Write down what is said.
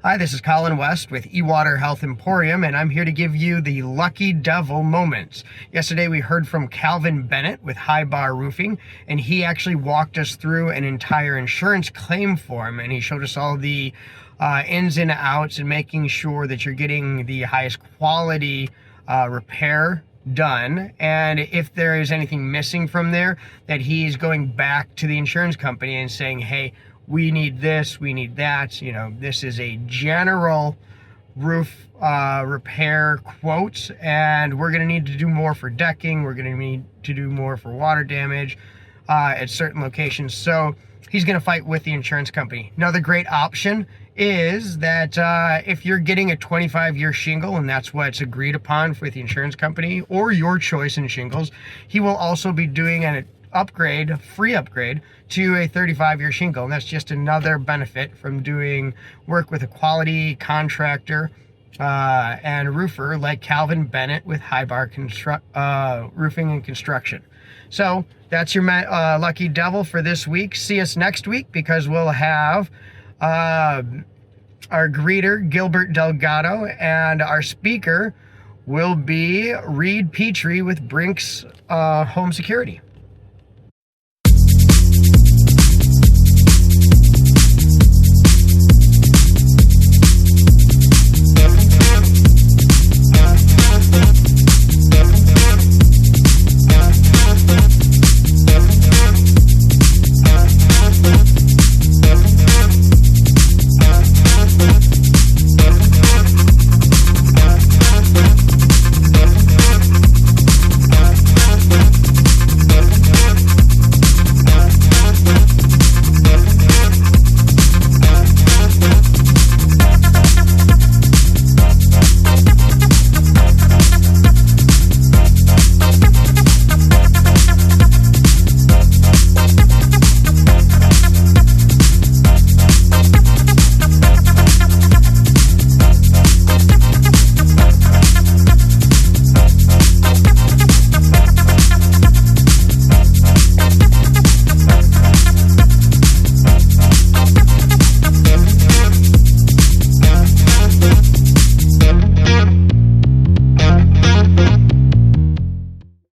Hi, this is Collin West with eWater Health Emporium, and I'm here to give you the lucky devil moments. Yesterday we heard from Bennett with High Bar Roofing, and he actually walked us through an entire insurance claim form, and he showed us all the ins and outs and making sure that you're getting the highest quality repair done, and if there is anything missing from there, that he's going back to the insurance company and saying, hey, we need this, we need that. You know, this is a general roof repair quote, and we're going to need to do more for decking. We're going to need to do more for water damage at certain locations. So he's going to fight with the insurance company. Another great option is that if you're getting a 25-year shingle, and that's what's agreed upon with the insurance company, or your choice in shingles, he will also be doing an free upgrade to a 35-year shingle, and that's just another benefit from doing work with a quality contractor and roofer like Bennett with High Bar Roofing and Construction. So that's your lucky devil for this week. See us next week, because we'll have our greeter Gilbert Delgado, and our speaker will be Reed Petrie with Brinks Home Security.